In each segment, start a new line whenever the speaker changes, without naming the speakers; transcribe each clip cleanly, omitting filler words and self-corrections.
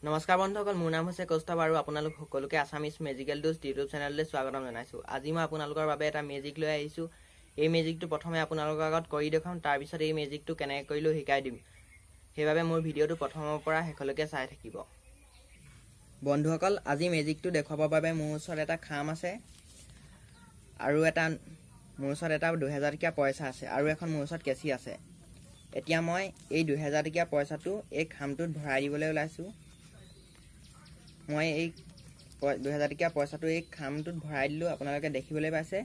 নমস্কাৰ বন্ধুসকল, মোৰ নাম হৈছে কৌস্তভ আৰু আপোনালোক সকলোকে আছামিজ মেজিকেল ড'জ ইউটিউব চেনেললৈ স্বাগতম জনাইছোঁ। আজি মই আপোনালোকৰ বাবে এটা মেজিক লৈ আহিছোঁ। এই মেজিকটো প্ৰথমে আপোনালোকৰ আগত কৰি দেখুৱাম, তাৰপিছত এই মেজিকটো কেনেকৈ কৰিলোঁ শিকাই দিম। সেইবাবে মোৰ ভিডিঅ'টো প্ৰথমৰ পৰা শেষলৈকে চাই থাকিব। বন্ধুসকল, আজি মেজিকটো দেখুৱাবৰ বাবে মোৰ ওচৰত এটা খাম আছে আৰু মোৰ ওচৰত এটা 2000 টকীয়া পইচা আছে আৰু এখন মোৰ ওচৰত কেঁচি আছে। এতিয়া মই এই 2000 টকীয়া পইচাটো এই খামটোত ভৰাই দিবলৈ ওলাইছোঁ। মই এই 2000 টকীয়া পইচাটো এই খামটোত ভৰাই দিলোঁ, আপোনালোকে দেখিবলৈ পাইছে।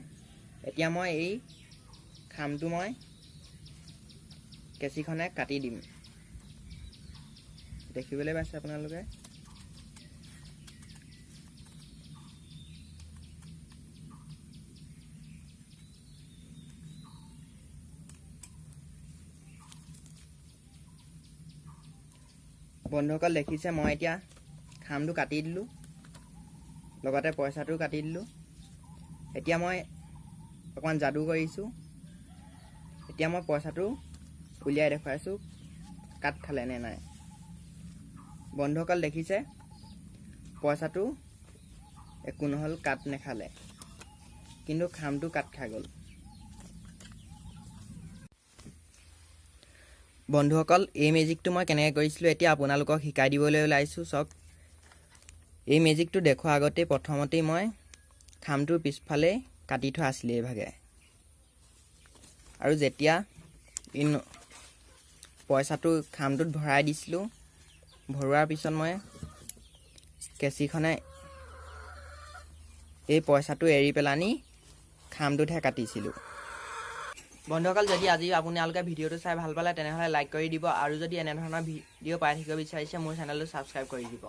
এতিয়া মই এই খামটো কেঁচিখনে কাটি দিম, দেখিবলৈ পাইছে আপোনালোকে। বন্ধুসকল দেখিছে, মই এতিয়া খামটো কাটি দিলোঁ, লগতে পইচাটো কাটি দিলোঁ। এতিয়া মই অকণমান যাদু কৰিছোঁ। এতিয়া মই পইচাটো উলিয়াই দেখুৱাইছোঁ কাট খালে নে নাই। বন্ধুসকল দেখিছে, পইচাটো একো নহ'ল, কাট নেখালে, কিন্তু খামটো কাট খাই গ'ল। বন্ধুসকল, এই মেজিকটো মই কেনেকৈ কৰিছিলোঁ এতিয়া আপোনালোকক শিকাই দিবলৈ ওলাইছোঁ। চাওক, এই মেজিকটো দেখুৱাৰ আগতেই প্ৰথমতেই মই খামটোৰ পিছফালে কাটি থোৱা আছিলে এইভাগে, আৰু যেতিয়া পইচাটো খামটোত ভৰাই দিছিলোঁ, ভৰোৱাৰ পিছত মই কেঁচিখনে এই পইচাটো এৰি পেলানি খামটোতহে কাটিছিলোঁ। বন্ধুসকল, যদি আজি আপোনালোকে ভিডিঅ'টো চাই ভাল পালে তেনেহ'লে লাইক কৰি দিব, আৰু যদি এনেধৰণৰ ভিডিঅ' পাই থাকিব বিচাৰিছে মোৰ চেনেলটো ছাবস্ক্ৰাইব কৰি দিব।